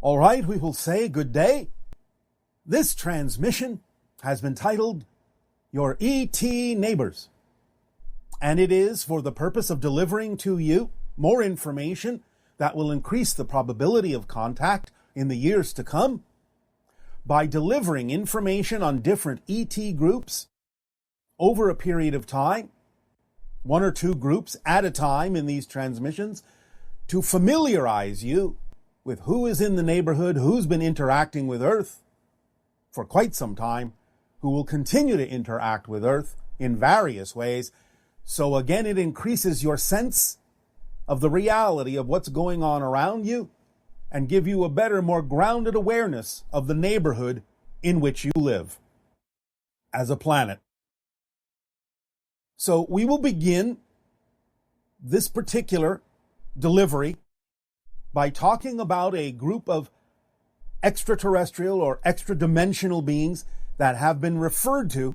All right, we will say good day. This transmission has been titled Your ET Neighbors, and it is for the purpose of delivering to you more information that will increase the probability of contact in the years to come by delivering information on different ET groups over a period of time, one or two groups at a time in these transmissions, to familiarize you with who is in the neighborhood, who's been interacting with Earth for quite some time, who will continue to interact with Earth in various ways. So again, it increases your sense of the reality of what's going on around you and give you a better, more grounded awareness of the neighborhood in which you live as a planet. So we will begin this particular delivery by talking about a group of extraterrestrial or extra-dimensional beings that have been referred to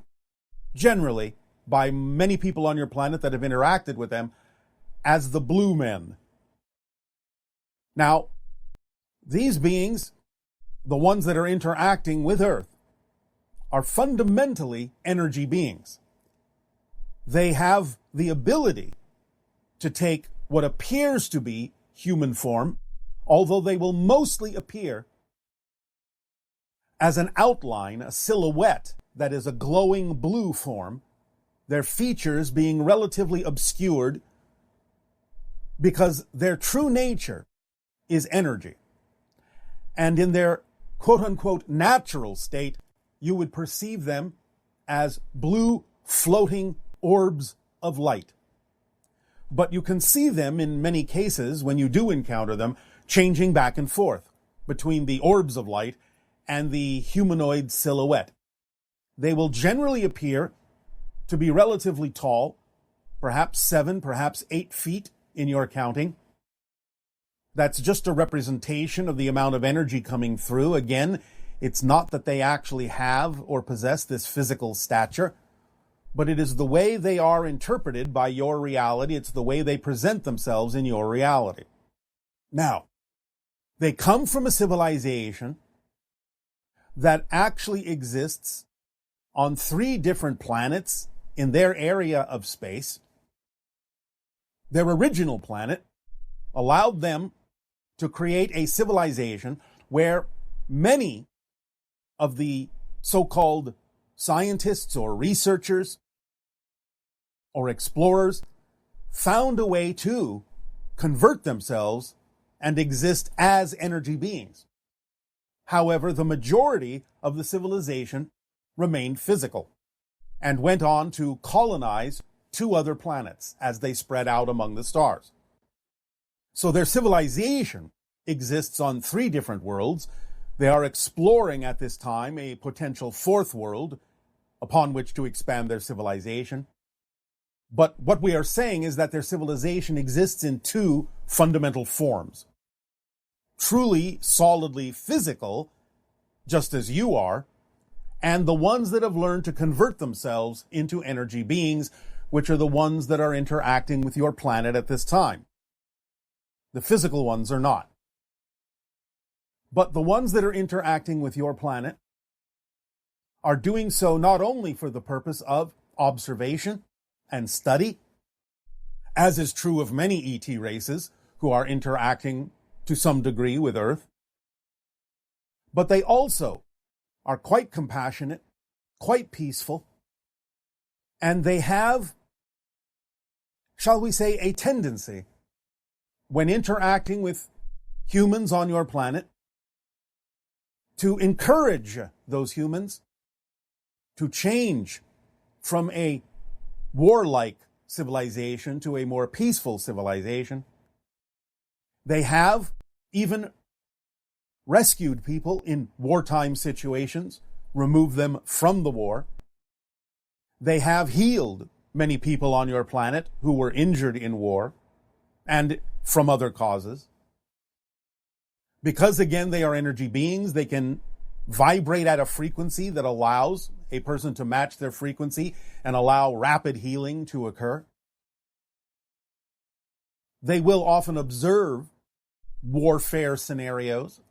generally by many people on your planet that have interacted with them as the Blue Men. Now, these beings, the ones that are interacting with Earth, are fundamentally energy beings. They have the ability to take what appears to be human form, although they will mostly appear as an outline, a silhouette that is a glowing blue form, their features being relatively obscured because their true nature is energy. And in their quote-unquote natural state, you would perceive them as blue floating orbs of light. But you can see them in many cases, when you do encounter them, changing back and forth between the orbs of light and the humanoid silhouette. They will generally appear to be relatively tall, perhaps 7, perhaps 8 feet in your counting. That's just a representation of the amount of energy coming through. Again, it's not that they actually have or possess this physical stature, but it is the way they are interpreted by your reality. It's the way they present themselves in your reality. Now, they come from a civilization that actually exists on 3 different planets in their area of space. Their original planet allowed them to create a civilization where many of the so-called scientists or researchers or explorers found a way to convert themselves and exist as energy beings. However, the majority of the civilization remained physical and went on to colonize 2 other planets as they spread out among the stars. So their civilization exists on 3 different worlds. They are exploring at this time a potential 4th world upon which to expand their civilization. But what we are saying is that their civilization exists in 2 fundamental forms. Truly, solidly physical, just as you are, and the ones that have learned to convert themselves into energy beings, which are the ones that are interacting with your planet at this time. The physical ones are not. But the ones that are interacting with your planet are doing so not only for the purpose of observation and study, as is true of many ET races who are interacting to some degree with Earth, but they also are quite compassionate, quite peaceful, and they have, shall we say, a tendency, when interacting with humans on your planet, to encourage those humans to change from a warlike civilization to a more peaceful civilization. They have even rescued people in wartime situations, removed them from the war. They have healed many people on your planet who were injured in war and from other causes. Because, again, they are energy beings, they can vibrate at a frequency that allows a person to match their frequency and allow rapid healing to occur. They will often observe warfare scenarios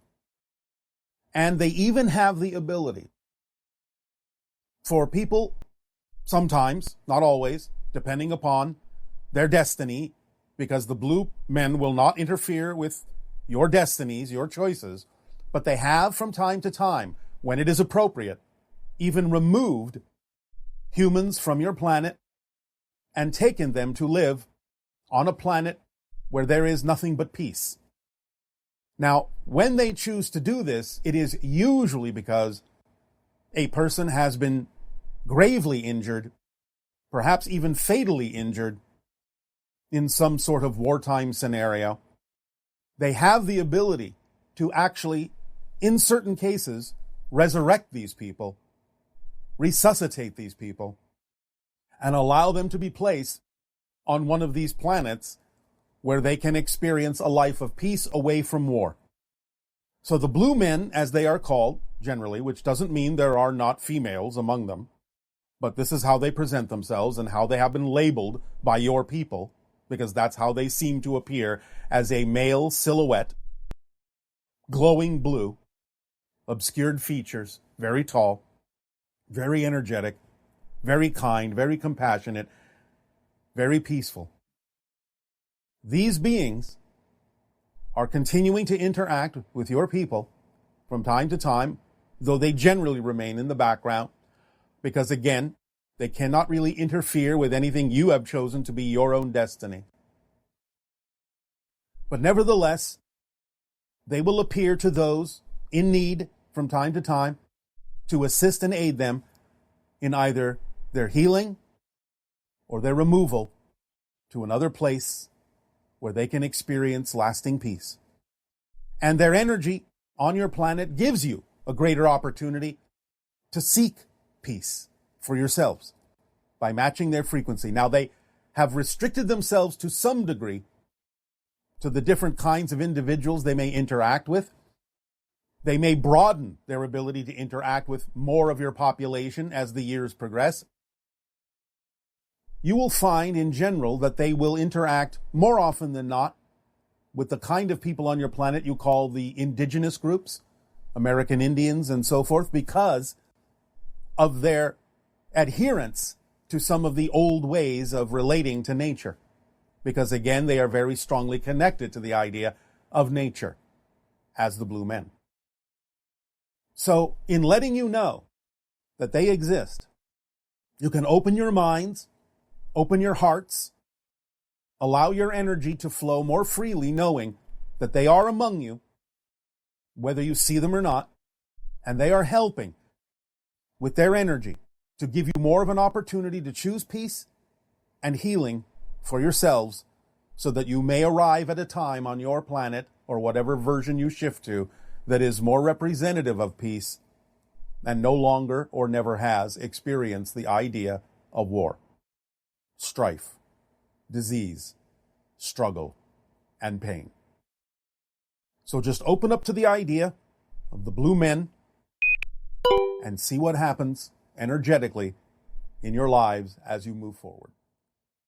And they even have the ability for people, sometimes, not always, depending upon their destiny, because the blue men will not interfere with your destinies, your choices, but they have from time to time, when it is appropriate, even removed humans from your planet and taken them to live on a planet where there is nothing but peace. Now, when they choose to do this, it is usually because a person has been gravely injured, perhaps even fatally injured, in some sort of wartime scenario. They have the ability to actually, in certain cases, resurrect these people, resuscitate these people, and allow them to be placed on one of these planets where they can experience a life of peace away from war. So the blue men, as they are called, generally, which doesn't mean there are not females among them, but this is how they present themselves and how they have been labeled by your people, because that's how they seem to appear, as a male silhouette, glowing blue, obscured features, very tall, very energetic, very kind, very compassionate, very peaceful. These beings are continuing to interact with your people from time to time, though they generally remain in the background, because again, they cannot really interfere with anything you have chosen to be your own destiny. But nevertheless, they will appear to those in need from time to time to assist and aid them in either their healing or their removal to another place where they can experience lasting peace. And their energy on your planet gives you a greater opportunity to seek peace for yourselves by matching their frequency. Now, they have restricted themselves to some degree to the different kinds of individuals they may interact with. They may broaden their ability to interact with more of your population as the years progress. You will find in general that they will interact more often than not with the kind of people on your planet you call the indigenous groups, American Indians and so forth, because of their adherence to some of the old ways of relating to nature. Because again, they are very strongly connected to the idea of nature as the blue men. So in letting you know that they exist, you can open your minds, open your hearts, allow your energy to flow more freely, knowing that they are among you, whether you see them or not, and they are helping with their energy to give you more of an opportunity to choose peace and healing for yourselves, so that you may arrive at a time on your planet, or whatever version you shift to, that is more representative of peace and no longer or never has experienced the idea of war, strife, disease, struggle, and pain. So just open up to the idea of the blue men and see what happens energetically in your lives as you move forward.